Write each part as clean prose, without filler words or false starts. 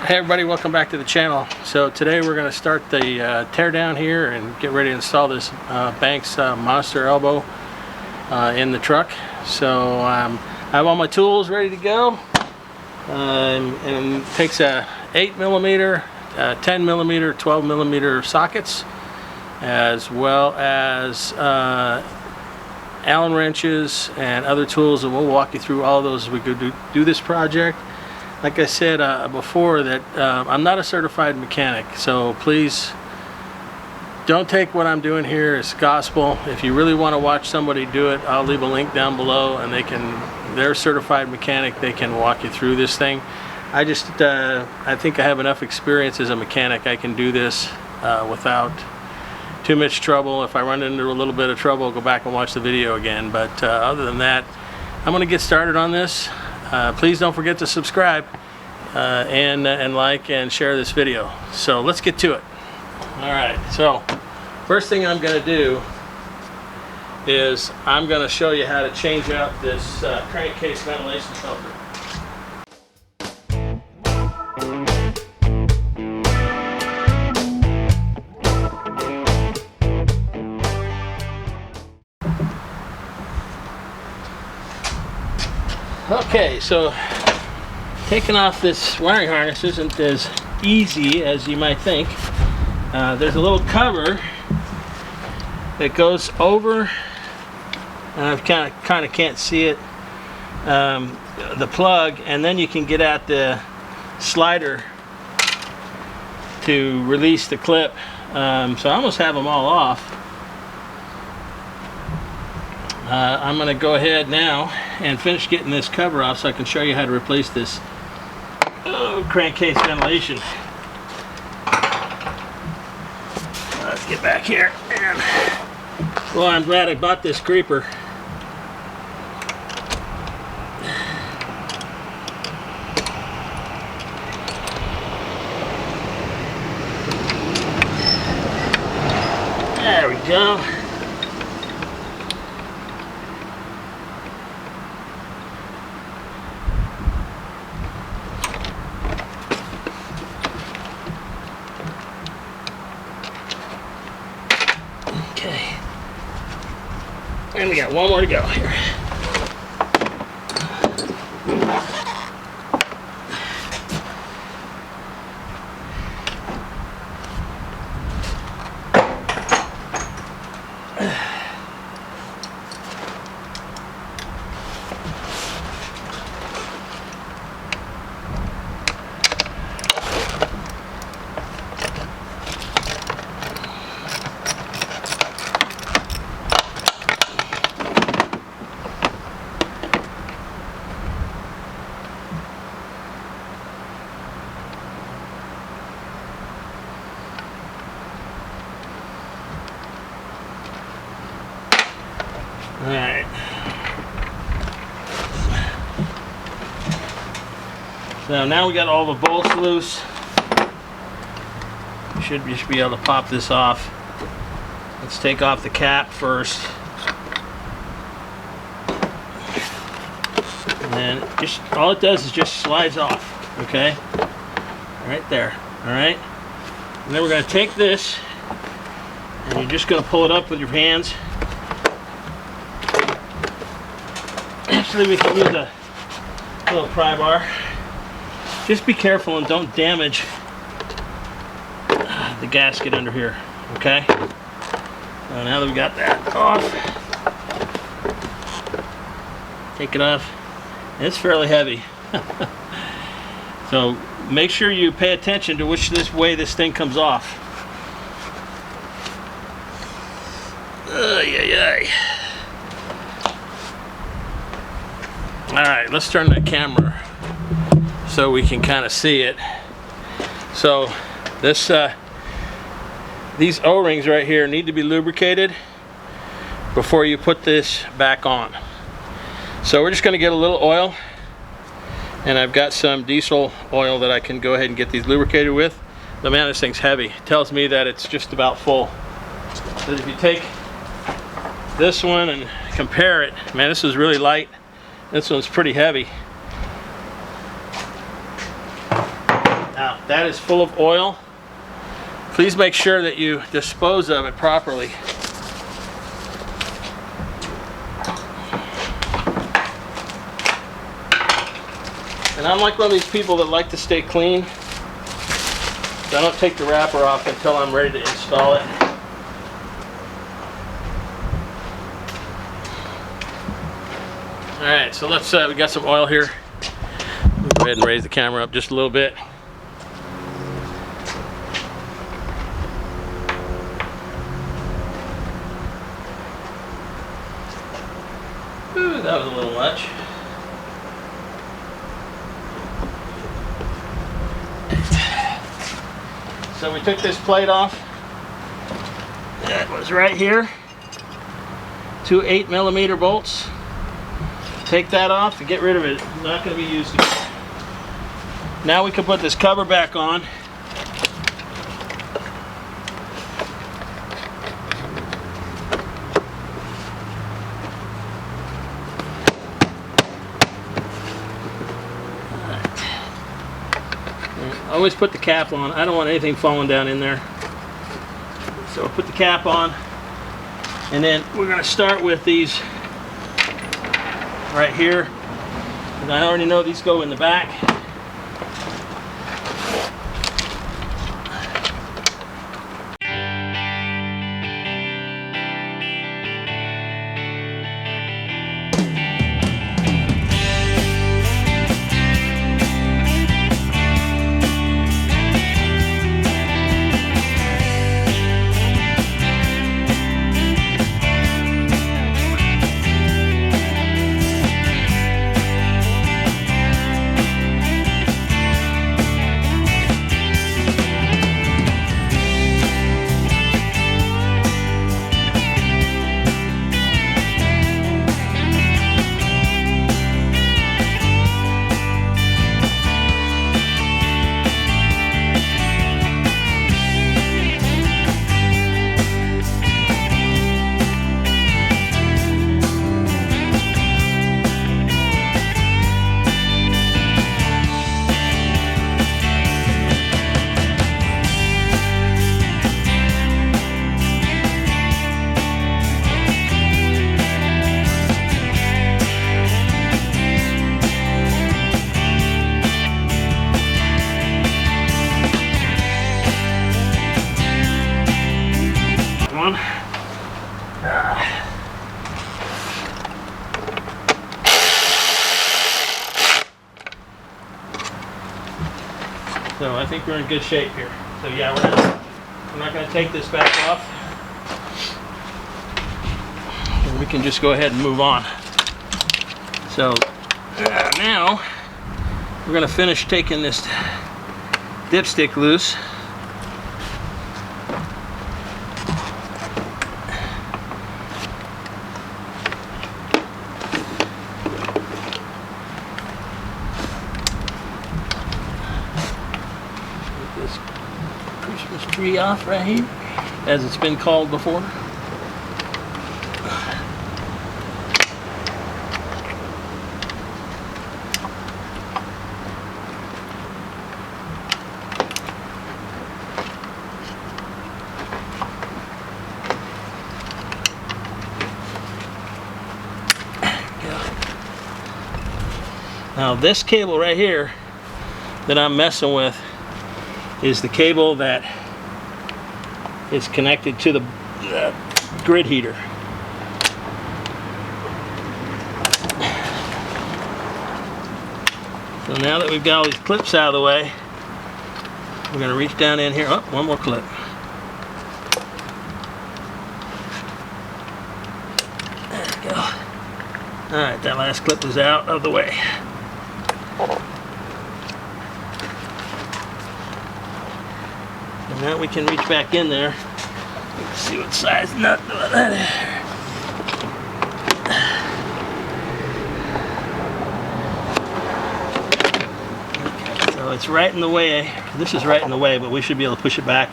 Hey everybody, welcome back to the channel. So today we're going to start the tear down here and get ready to install this Banks monster elbow in the truck. So I have all my tools ready to go, and it takes a 8mm, 10mm, 12mm sockets, as well as Allen wrenches and other tools, and we'll walk you through all of those as we go do this project. Like I said before, that I'm not a certified mechanic, so please don't take what I'm doing here as gospel. If you really want to watch somebody do it, I'll leave a link down below, and they're a certified mechanic. They can walk you through this thing. I think I have enough experience as a mechanic. I can do this without too much trouble. If I run into a little bit of trouble, I'll go back and watch the video again. But other than that, I'm going to get started on this. Please don't forget to subscribe and like and share this video. So let's get to it. Alright, so first thing I'm going to do is I'm going to show you how to change out this crankcase ventilation filter. Okay, so taking off this wiring harness isn't as easy as you might think. There's a little cover that goes over, and I kind of can't see it, the plug, and then you can get at the slider to release the clip. So I almost have them all off. I'm going to go ahead now and finish getting this cover off so I can show you how to replace this crankcase ventilation. Let's get back here. And, well, I'm glad I bought this creeper. There we go. Okay, and we got one more to go here. Alright. So now we got all the bolts loose. You should be able to pop this off. Let's take off the cap first. And then just all it does is just slides off. Okay? Right there. Alright? And then we're going to take this, and you're just going to pull it up with your hands. Actually, we can use a little pry bar. Just be careful and don't damage the gasket under here, okay? So now that we got that off, take it off. It's fairly heavy. So make sure you pay attention to which way this thing comes off. Ay. Alright, let's turn the camera so we can kind of see it. So this these O-rings right here need to be lubricated before you put this back on. So we're just going to get a little oil, and I've got some diesel oil that I can go ahead and get these lubricated with. But man, this thing's heavy. It tells me that it's just about full. So if you take this one and compare it, man, this is really light. This one's pretty heavy. Now, that is full of oil. Please make sure that you dispose of it properly. And I'm like one of these people that like to stay clean, so I don't take the wrapper off until I'm ready to install it. Alright, so let's, we got some oil here. Go ahead and raise the camera up just a little bit. Ooh, that was a little much. So we took this plate off. That was right here. 2 8mm bolts. Take that off to get rid of it. It's not going to be used again. Now we can put this cover back on. Always put the cap on. I don't want anything falling down in there. So we'll put the cap on, and then we're going to start with these right here. And I already know these go in the back. So I think we're in good shape here. So yeah, we're not going to take this back off. And we can just go ahead and move on. So now we're going to finish taking this dipstick loose. Christmas tree off right here, as it's been called before. Now this cable right here that I'm messing with is the cable that is connected to the grid heater. So now that we've got all these clips out of the way, we're going to reach down in here. Oh, one more clip. There we go. Alright, that last clip was out of the way. And now we can reach back in there. Let's see what size nut that is. Okay, so it's right in the way. This is right in the way, but we should be able to push it back.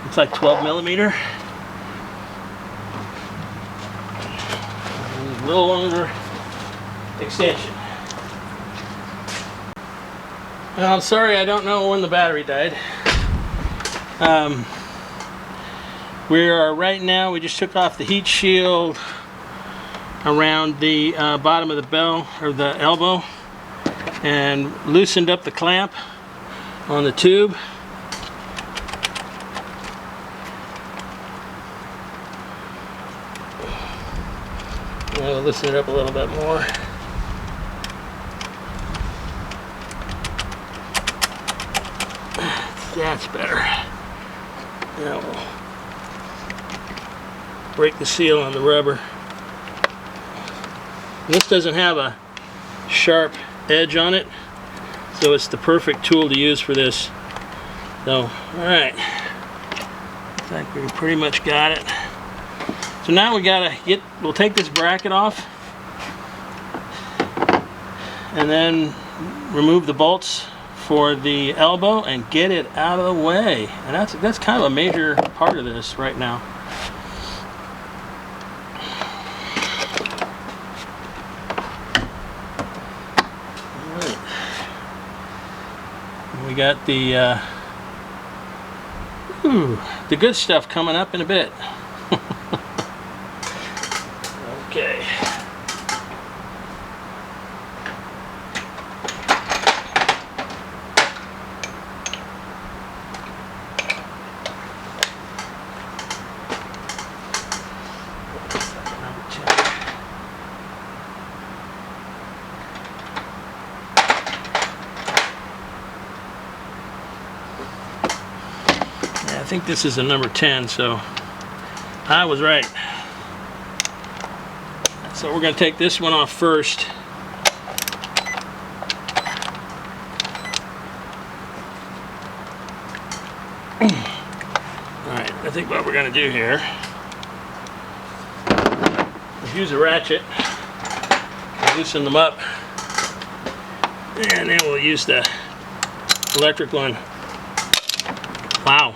It's like 12mm. A little longer extension. Well, I'm sorry, I don't know when the battery died. We are right now, we just took off the heat shield around the bottom of the bell, or the elbow, and loosened up the clamp on the tube. I'll loosen it up a little bit more. That's better. Now we'll break the seal on the rubber. This doesn't have a sharp edge on it, so it's the perfect tool to use for this. So, alright. Looks like we pretty much got it. So now we'll take this bracket off and then remove the bolts for the elbow and get it out of the way. And that's kind of a major part of this right now. All right. We got the good stuff coming up in a bit. Okay. I think this is a number 10, so I was right. So we're going to take this one off first. Alright, I think what we're going to do here is use a ratchet, loosen them up, and then we'll use the electric one. Wow.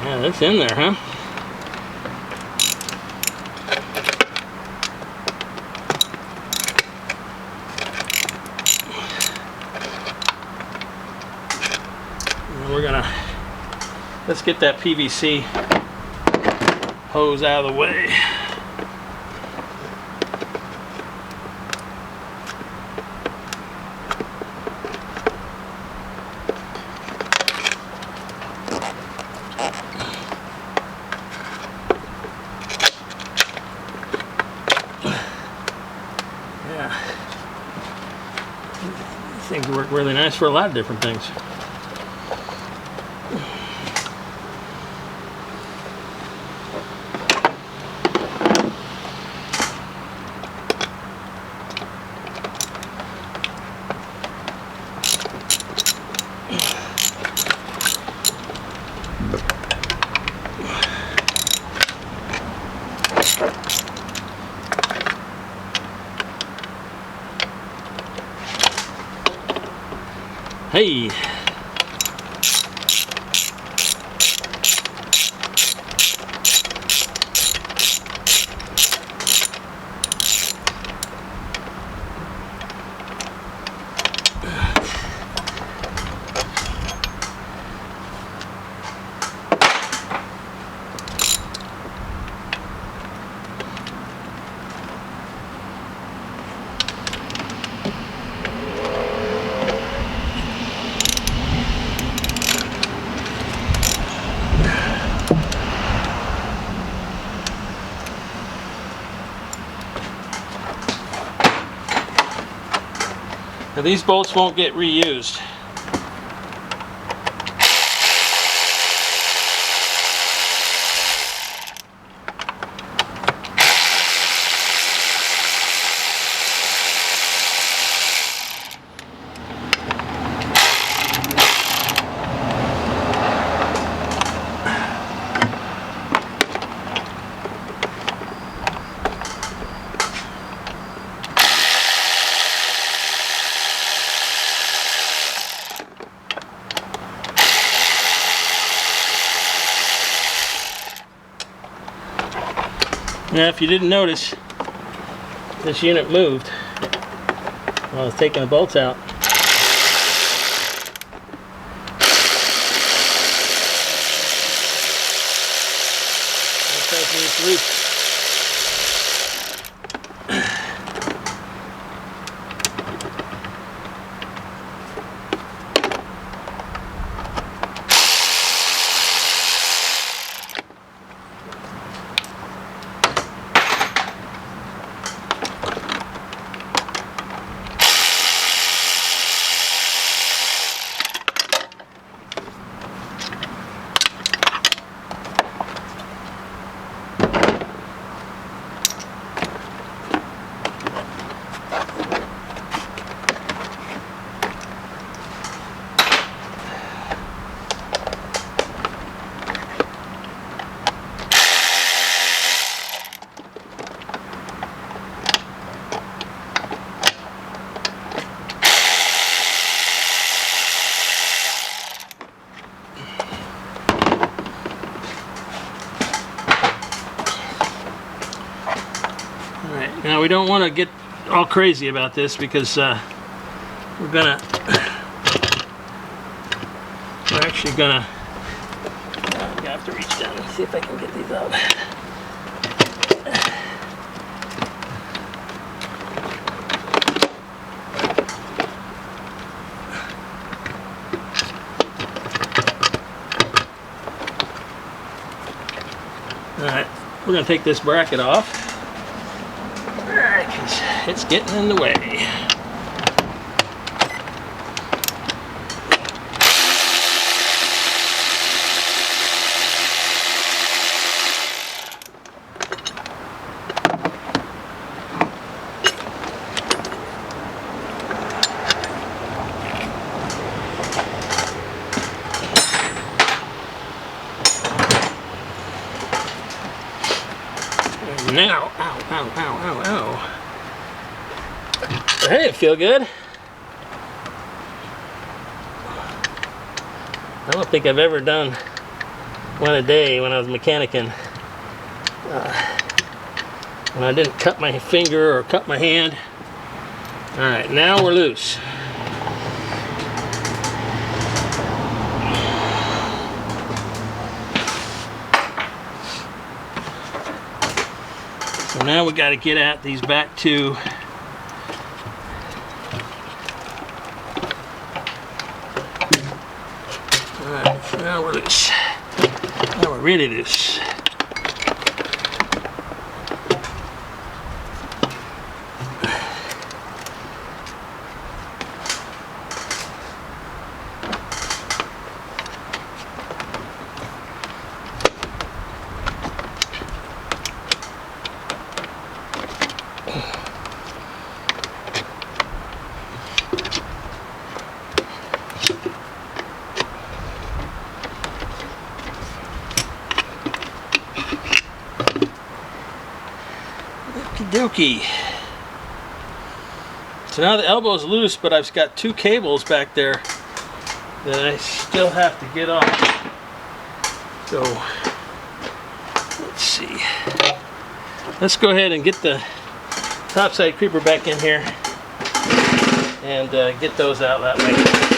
Yeah, that's in there, huh? And let's get that PVC hose out of the way. Things work really nice for a lot of different things. Hey! Now these bolts won't get reused. Now, if you didn't notice, this unit moved while I was taking the bolts out. Looks like it's loose. Now we don't want to get all crazy about this because we're actually gonna I have to reach down and see if I can get these out. Alright, we're gonna take this bracket off. It's getting in the way. And now, ow, ow, ow, ow, ow. That didn't feel good. I don't think I've ever done one a day when I was mechanicking. When I didn't cut my finger or cut my hand. Alright, now we're loose. So now we got to get at these back two. Alright, now we're loose. Now we're really loose. Dookie. So now the elbow's loose, but I've got two cables back there that I still have to get off. So let's see. Let's go ahead and get the topside creeper back in here and get those out that way.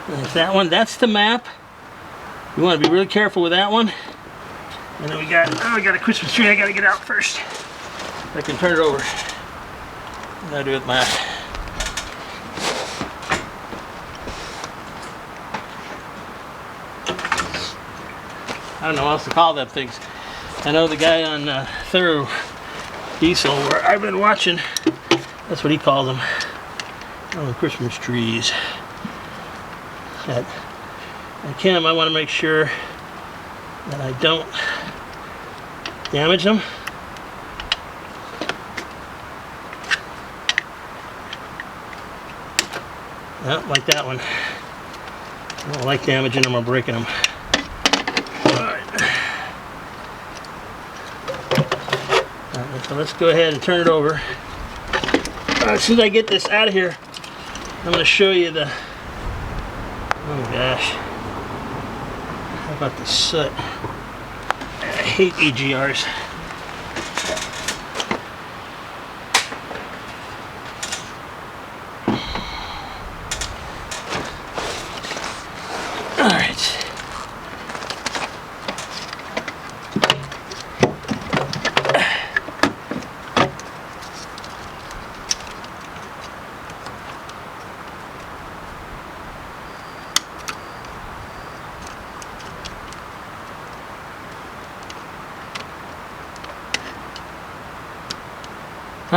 There's that one. That's the map. You want to be really careful with that one. And then we got a Christmas tree I got to get out first. I can turn it over. I got to do it with my I don't know what else to call them things. I know the guy on Thorough Diesel, where I've been watching, that's what he calls them. Oh, the Christmas trees. that I can. I want to make sure that I don't damage them. Not like that one. I don't like damaging them or breaking them. Alright, so let's go ahead and turn it over. As soon as I get this out of here, I'm going to show you the... Oh gosh. How about the soot? I hate EGRs.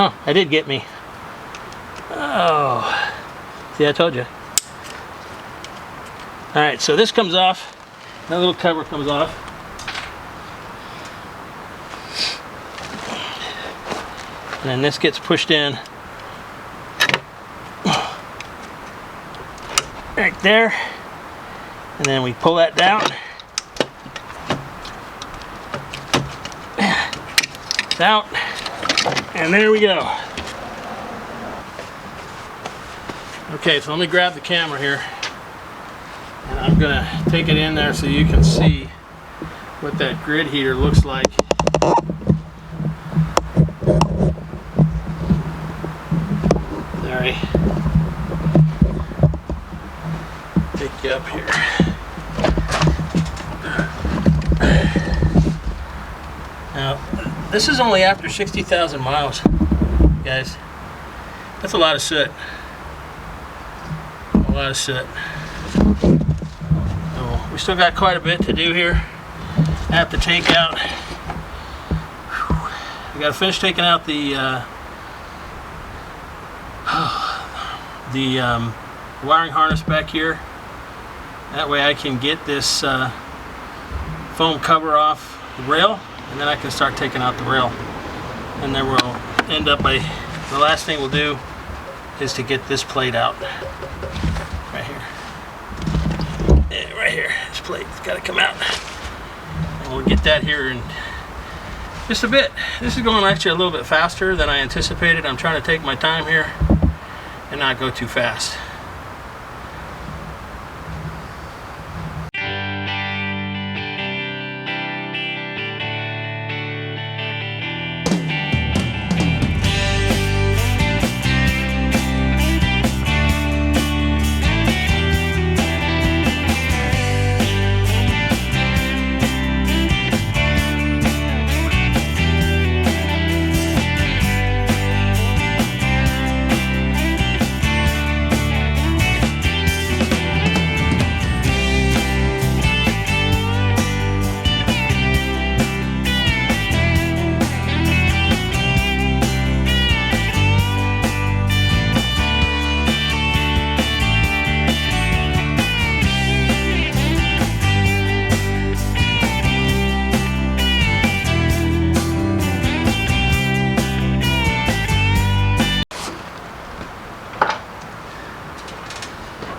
Oh, I did get me. Oh, see, I told you. All right, so this comes off. That little cover comes off. And then this gets pushed in. Right there. And then we pull that down. It's out. And there we go. Okay, so let me grab the camera here. And I'm gonna take it in there so you can see what that grid heater looks like. Sorry. Take you up here. Now, this is only after 60,000 miles, guys. That's a lot of soot. A lot of soot. So we still got quite a bit to do here. I have to take out. We got to finish taking out the wiring harness back here. That way I can get this foam cover off the rail, and then I can start taking out the rail. And then we'll end up by, the last thing we'll do is to get this plate out. Right here. Yeah, right here. This plate's got to come out. And we'll get that here in just a bit. This is going actually a little bit faster than I anticipated. I'm trying to take my time here and not go too fast.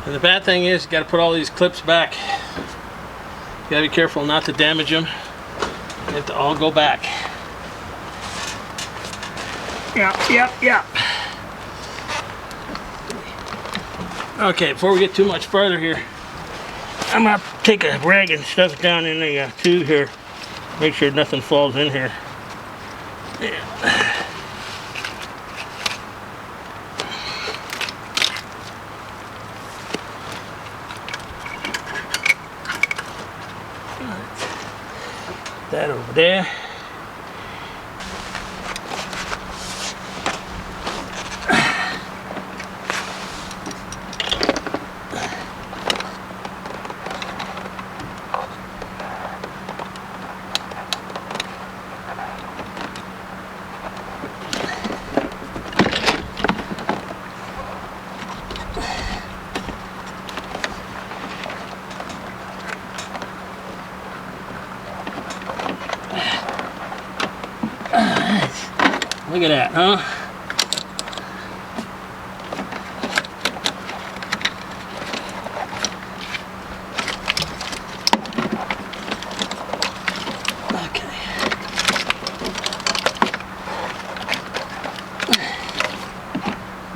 And the bad thing is, you got to put all these clips back. You got to be careful not to damage them. They have to all go back. Yep. Okay, before we get too much further here, I'm gonna take a rag and stuff it down in the tube here. Make sure nothing falls in here. Yeah. That over there. Look at that, huh?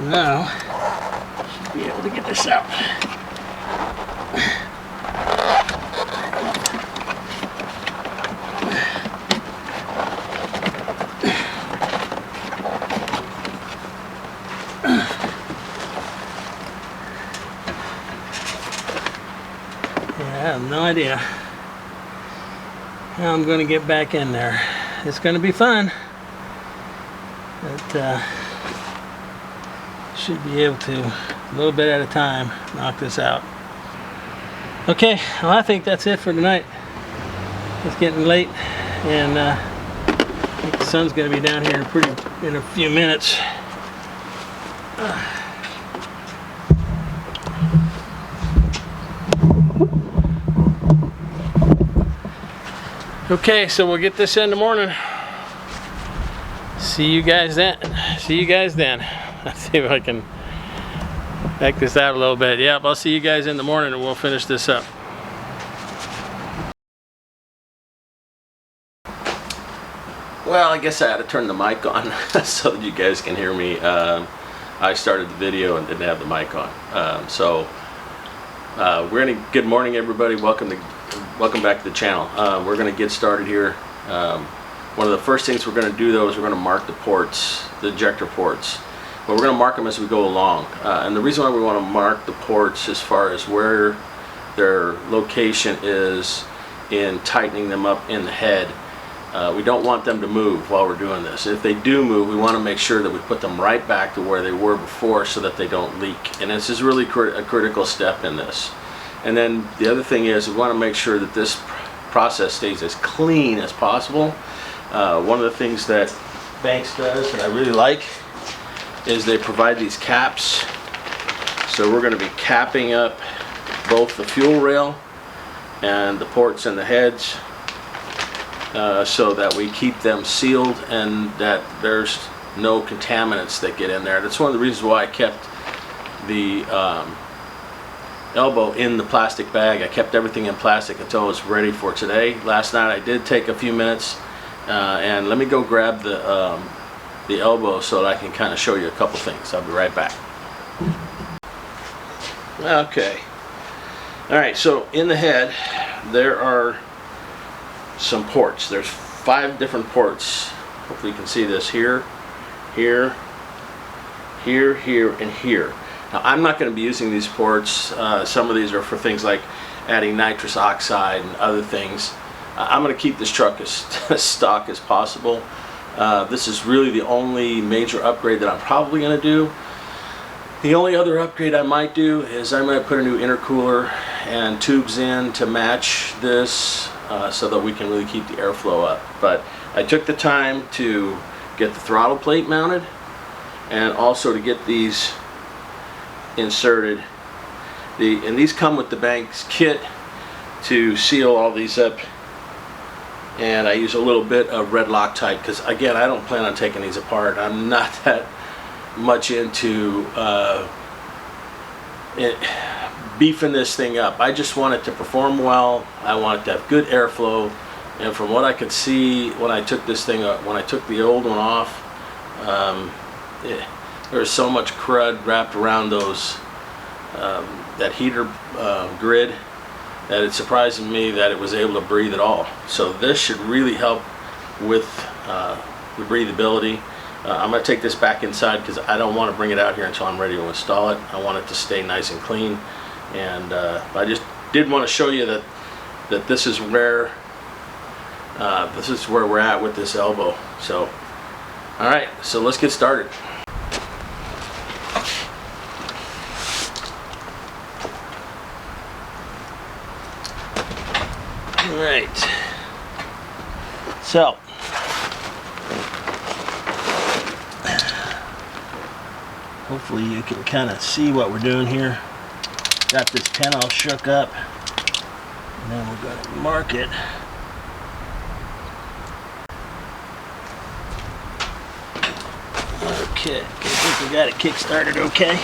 Now, should be able to get this out. Yeah, I have no idea how I'm going to get back in there. It's going to be fun, but should be able to, a little bit at a time, knock this out. Okay, well, I think that's it for tonight. It's getting late, and I think the sun's going to be down here in a few minutes. Okay, so we'll get this in the morning. See you guys then. See you guys then. Let's see if I can back this out a little bit. Yep, I'll see you guys in the morning and we'll finish this up. Well, I guess I had to turn the mic on so that you guys can hear me. I started the video and didn't have the mic on. Good morning, everybody. Welcome back to the channel. We're gonna get started here. One of the first things we're gonna do though is we're gonna mark the ports, the ejector ports. But we're going to mark them as we go along. And the reason why we want to mark the ports as far as where their location is in tightening them up in the head. We don't want them to move while we're doing this. If they do move, we want to make sure that we put them right back to where they were before so that they don't leak. And this is really a critical step in this. And then the other thing is we want to make sure that this process stays as clean as possible. One of the things that Banks does that I really like is they provide these caps. So we're going to be capping up both the fuel rail and the ports and the heads so that we keep them sealed and that there's no contaminants that get in there. That's one of the reasons why I kept the elbow in the plastic bag. I kept everything in plastic until it was ready for today. Last night I did take a few minutes and let me go grab the elbow so that I can kind of show you a couple things. I'll be right back. Okay. Alright, so in the head there are some ports. There's 5 different ports. Hopefully you can see this here, here, here, here, and here. Now I'm not going to be using these ports. Some of these are for things like adding nitrous oxide and other things. I'm going to keep this truck as stock as possible. This is really the only major upgrade that I'm probably going to do. The only other upgrade I might do is I might put a new intercooler and tubes in to match this so that we can really keep the airflow up. But I took the time to get the throttle plate mounted and also to get these inserted. And these come with the Banks kit to seal all these up. And I use a little bit of red Loctite because, again, I don't plan on taking these apart. I'm not that much into beefing this thing up. I just want it to perform well. I want it to have good airflow. And from what I could see when I took this thing up, when I took the old one off, there was so much crud wrapped around those that heater grid that it surprised me that it was able to breathe at all. So this should really help with the breathability. I'm going to take this back inside because I don't want to bring it out here until I'm ready to install it. I want it to stay nice and clean. And I just did want to show you that this is where we're at with this elbow. So, all right, so let's get started. All right, so hopefully you can kind of see what we're doing here. Got this pin all shook up, and then we're going to mark it. Okay, I think we got it kick-started okay.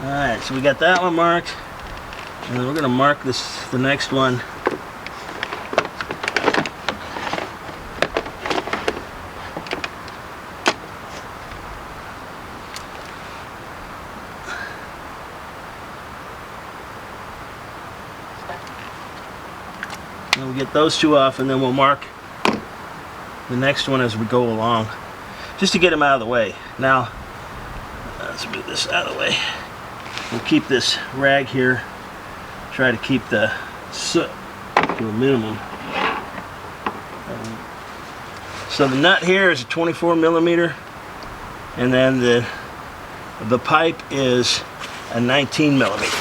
Alright, so we got that one marked. And then we're going to mark the next one. And we'll get those two off, and then we'll mark the next one as we go along, just to get them out of the way. Now, let's move this out of the way. We'll keep this rag here, try to keep the soot to a minimum. So the nut here is a 24 millimeter, and then the pipe is a 19 millimeter.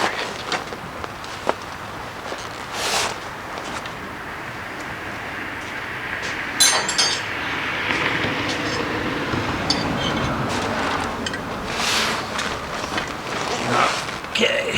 Okay.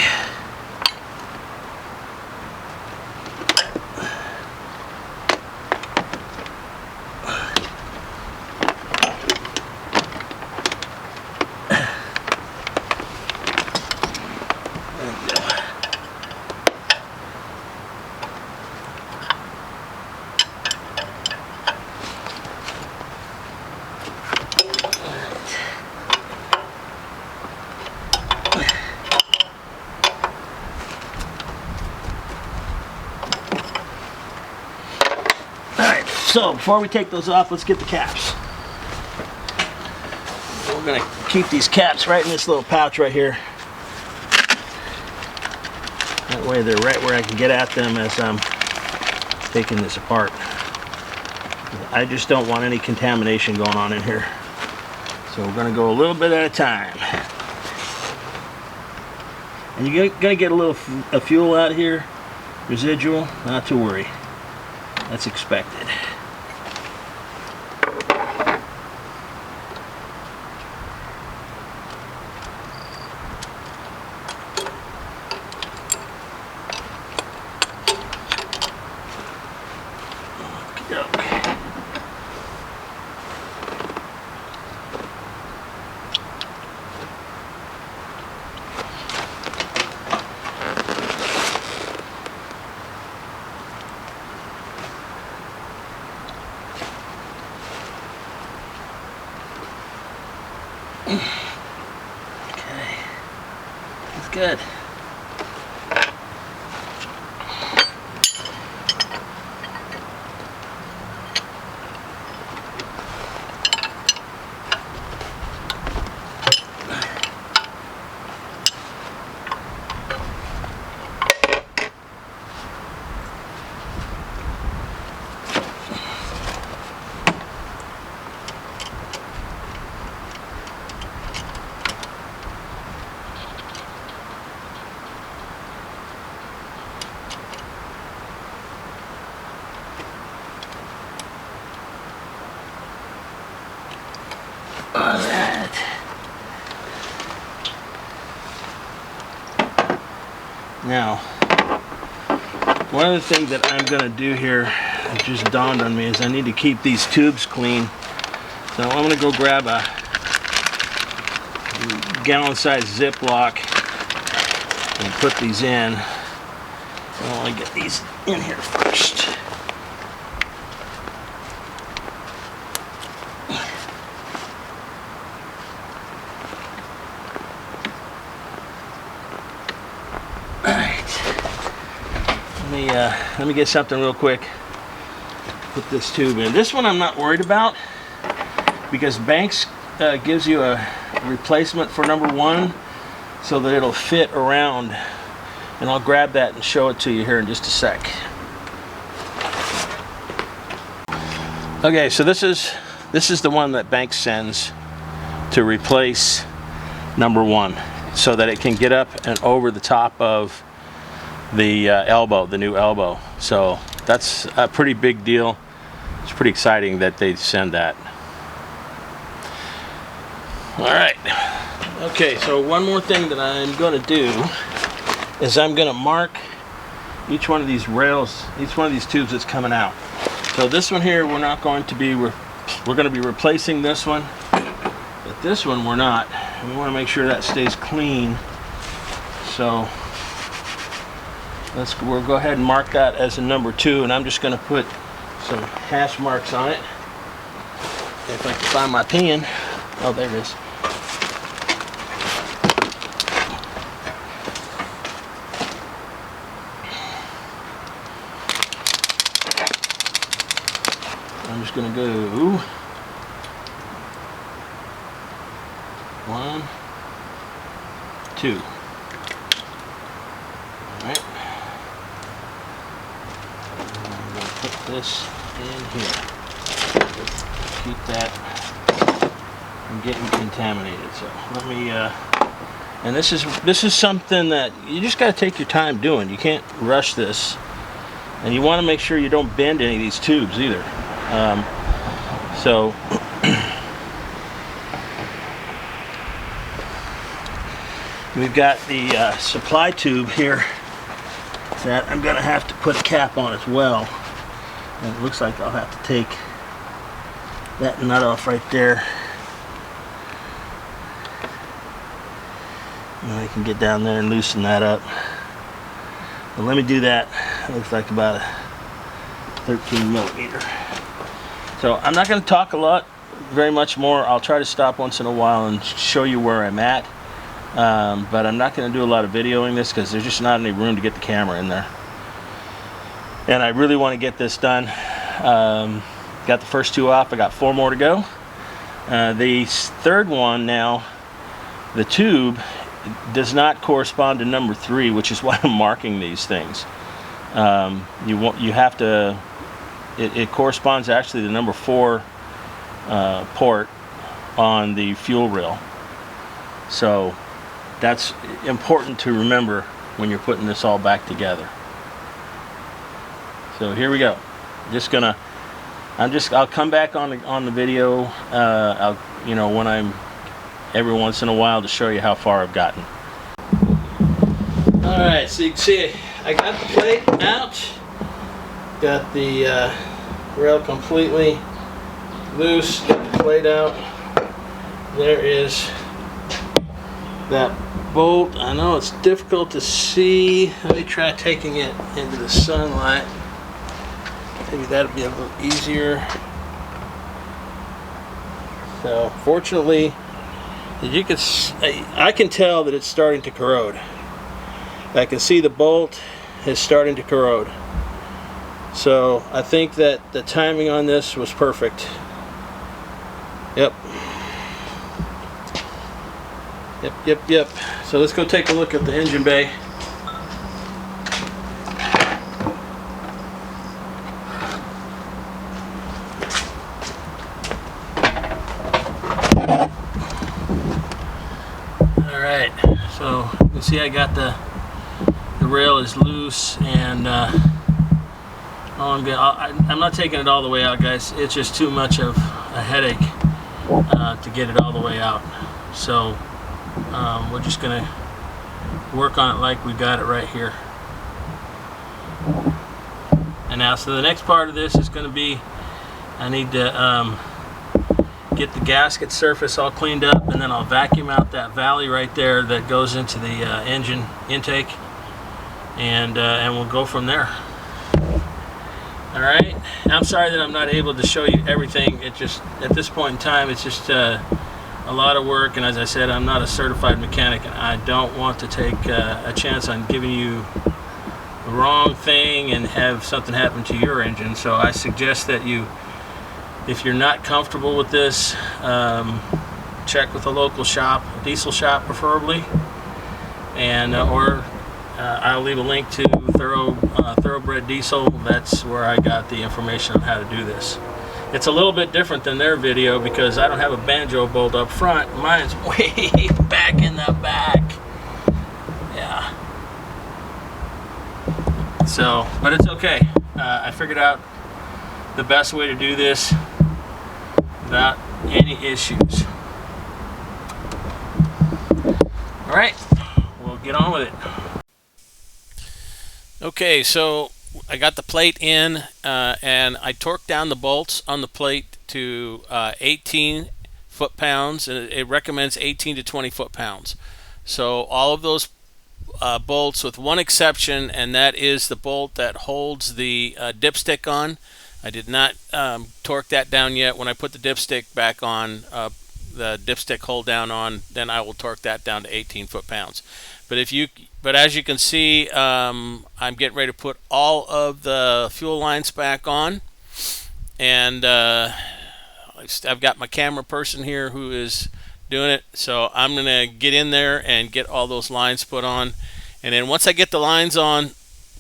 So before we take those off, let's get the caps. We're going to keep these caps right in this little pouch right here. That way they're right where I can get at them as I'm taking this apart. I just don't want any contamination going on in here. So we're going to go a little bit at a time. And you're going to get a little fuel out here, residual, not to worry. That's expected. Okay, that's good. Alright. Now, one of the things that I'm going to do here, it just dawned on me, is I need to keep these tubes clean. So I'm going to go grab a gallon-sized Ziploc and put these in. I want to get these in here first. Let me get something real quick. Put this tube in. This one I'm not worried about because Banks gives you a replacement for number one so that it'll fit around, and I'll grab that and show it to you here in just a sec. Okay, so this is the one that Banks sends to replace number one so that it can get up and over the top of the elbow, the new elbow. So that's a pretty big deal. It's pretty exciting that they send that. All right. Okay, so one more thing that I'm going to do is I'm going to mark each one of these rails, each one of these tubes that's coming out. So this one here, we're not going to be, we're going to be replacing this one, but this one we're not. And we want to make sure that stays clean. So we'll go ahead and mark that as a number 2, and I'm just going to put some hash marks on it. If I can find my pen. Oh, there it is. I'm just going to go 1, 2. Alright. I'm going to put this in here. Keep that from getting contaminated. So let me and this is something that you just got to take your time doing. You can't rush this, and you want to make sure you don't bend any of these tubes either. So we've got the supply tube here that I'm gonna have to put a cap on as well, and it looks like I'll have to take that nut off right there, and I can get down there and loosen that up. But let me do that. It looks like about a 13 millimeter. So I'm not going to talk a lot, very much more. I'll try to stop once in a while and show you where I'm at, but I'm not going to do a lot of videoing this because there's just not any room to get the camera in there, and I really want to get this done. Got the first 2 off. I got 4 more to go. The third one now, the tube does not correspond to number 3, which is why I'm marking these things. You have to. It corresponds actually to number 4 port on the fuel rail. So that's important to remember when you're putting this all back together. So here we go. I'll come back on the video. When I'm every once in a while to show you how far I've gotten. All right, so you can see I got the plate out. Got the rail completely loose. Got the plate out. There is that bolt. I know it's difficult to see. Let me try taking it into the sunlight. Maybe that'll be a little easier. So fortunately, I can tell that it's starting to corrode. I can see the bolt is starting to corrode. So I think that the timing on this was perfect. Yep. Yep. So let's go take a look at the engine bay. Alright, so you can see I got the rail is loose, and I'm not taking it all the way out, guys. It's just too much of a headache to get it all the way out. So we're just going to work on it like we got it right here. And now, so the next part of this is going to be, I need to get the gasket surface all cleaned up, and then I'll vacuum out that valley right there that goes into the engine intake, and we'll go from there. All right. I'm sorry that I'm not able to show you everything. It just, at this point in time, it's just a lot of work, and as I said, I'm not a certified mechanic, and I don't want to take a chance on giving you the wrong thing and have something happen to your engine. So I suggest that you, if you're not comfortable with this, check with a local shop, a diesel shop preferably, and I'll leave a link to Thoroughbred Diesel. That's where I got the information on how to do this. It's a little bit different than their video because I don't have a banjo bolt up front. Mine's way back in the back. Yeah. So, but it's okay. I figured out the best way to do this without any issues. All right, we'll get on with it. Okay, so I got the plate in, and I torqued down the bolts on the plate to 18 foot-pounds, and it recommends 18 to 20 foot-pounds. So all of those bolts, with one exception, and that is the bolt that holds the dipstick on. I did not torque that down yet. When I put the dipstick back on, the dipstick hold down on, then I will torque that down to 18 foot-pounds. But as you can see, I'm getting ready to put all of the fuel lines back on, and I've got my camera person here who is doing it. So I'm gonna get in there and get all those lines put on, and then once I get the lines on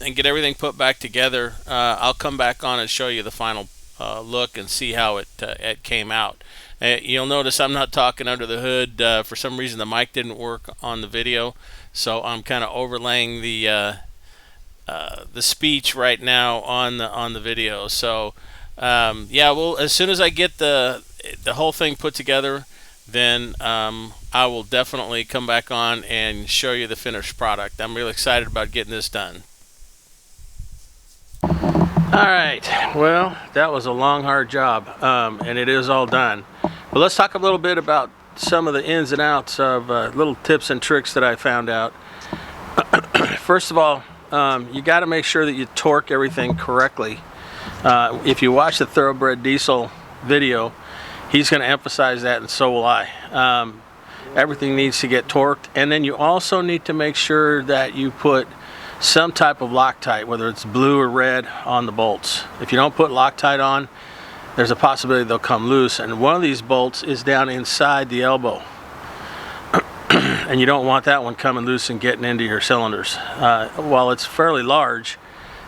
and get everything put back together, I'll come back on and show you the final look and see how it came out. You'll notice I'm not talking under the hood. For some reason the mic didn't work on the video, so I'm kind of overlaying the speech right now on the video. So yeah, well, as soon as I get the whole thing put together, then I will definitely come back on and show you the finished product. I'm really excited about getting this done. Alright, well, that was a long, hard job, and it is all done. But let's talk a little bit about some of the ins and outs of little tips and tricks that I found out. First of all, you got to make sure that you torque everything correctly. If you watch the Thoroughbred Diesel video, he's going to emphasize that, and so will I. Everything needs to get torqued, and then you also need to make sure that you put some type of Loctite, whether it's blue or red, on the bolts. If you don't put Loctite on, there's a possibility they'll come loose, and one of these bolts is down inside the elbow, and you don't want that one coming loose and getting into your cylinders. While it's fairly large,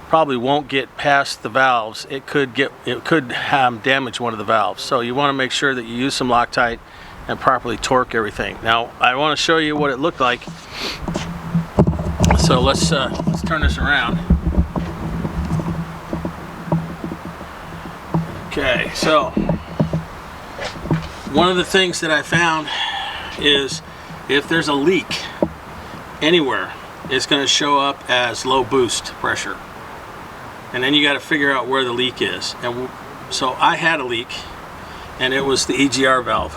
probably won't get past the valves. It could damage one of the valves, so you want to make sure that you use some Loctite and properly torque everything. Now I want to show you what it looked like, so let's turn this around. Okay, so one of the things that I found is if there's a leak anywhere, it's going to show up as low boost pressure, and then you got to figure out where the leak is. And so I had a leak, and it was the EGR valve,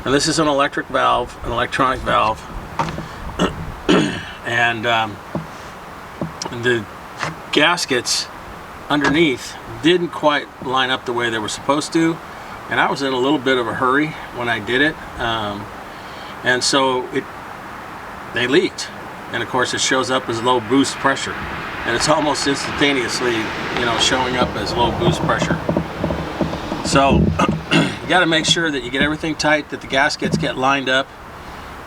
and this is an electric valve, an electronic valve, and the gaskets underneath didn't quite line up the way they were supposed to, and I was in a little bit of a hurry when I did it, and so they leaked, and of course it shows up as low boost pressure, and it's almost instantaneously, you know, showing up as low boost pressure. So you got to make sure that you get everything tight, that the gaskets get lined up,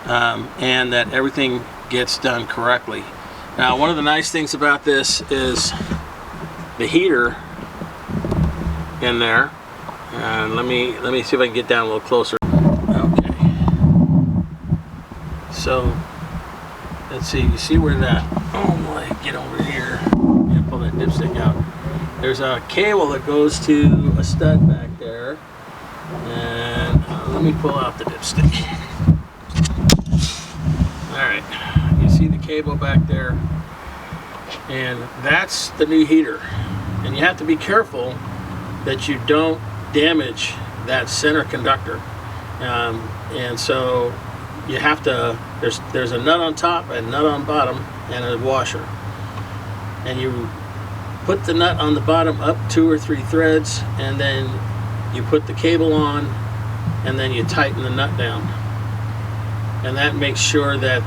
and that everything gets done correctly. Now, one of the nice things about this is the heater in there, and let me see if I can get down a little closer. Okay, so let's see, you see where that, oh boy, get over here and pull that dipstick out. There's a cable that goes to a stud back there, and let me pull out the dipstick. Alright, you see the cable back there, and that's the new heater, and you have to be careful that you don't damage that center conductor, and so you have to, there's a nut on top, a nut on bottom, and a washer, and you put the nut on the bottom up 2 or 3 threads, and then you put the cable on, and then you tighten the nut down, and that makes sure that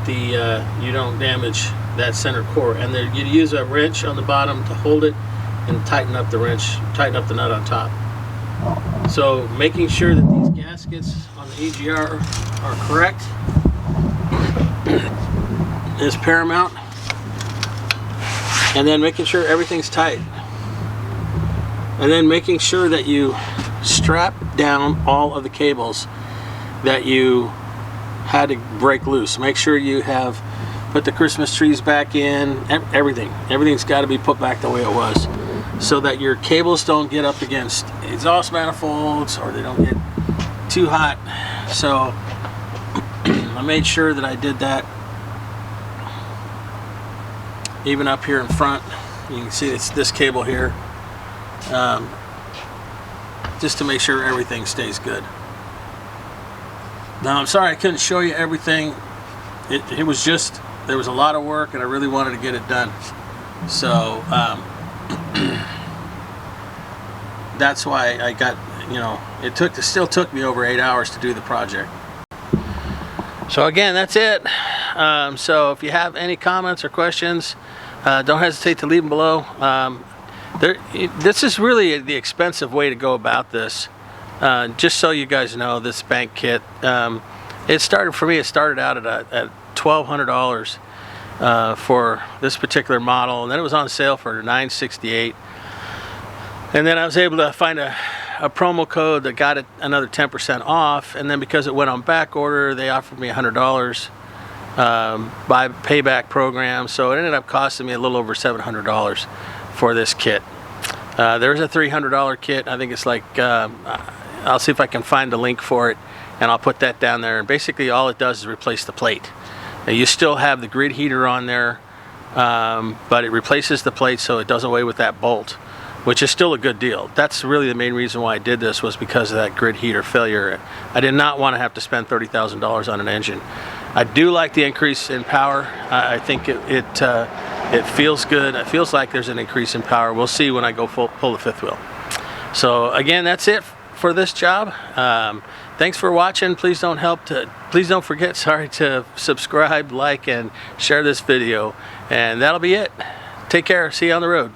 you don't damage that center core. And then you use a wrench on the bottom to hold it and tighten up the wrench, tighten up the nut on top. So making sure that these gaskets on the EGR are correct is paramount, and then making sure everything's tight, and then making sure that you strap down all of the cables that you had to break loose. Make sure you have put the Christmas trees back in, everything's got to be put back the way it was, so that your cables don't get up against exhaust manifolds or they don't get too hot. So I made sure that I did that, even up here in front. You can see it's this cable here, just to make sure everything stays good. Now I'm sorry I couldn't show you everything. It was just, there was a lot of work and I really wanted to get it done. So that's why I got, you know, it still took me over 8 hours to do the project. So again, that's it. So if you have any comments or questions, don't hesitate to leave them below. This is really the expensive way to go about this. Just so you guys know, this bank kit, it started out at $1,200 for this particular model, and then it was on sale for $968. And then I was able to find a promo code that got it another 10% off, and then because it went on back order, they offered me $100 by payback program, so it ended up costing me a little over $700 for this kit. There's a $300 kit. I think it's like, I'll see if I can find the link for it, and I'll put that down there. And basically all it does is replace the plate. Now, you still have the grid heater on there, but it replaces the plate so it does away with that bolt, which is still a good deal. That's really the main reason why I did this, was because of that grid heater failure. I did not want to have to spend $30,000 on an engine. I do like the increase in power. I think it feels good. It feels like there's an increase in power. We'll see when I go pull the fifth wheel. So again, that's it for this job. Thanks for watching. Please don't forget to subscribe, like, and share this video. And that'll be it. Take care. See you on the road.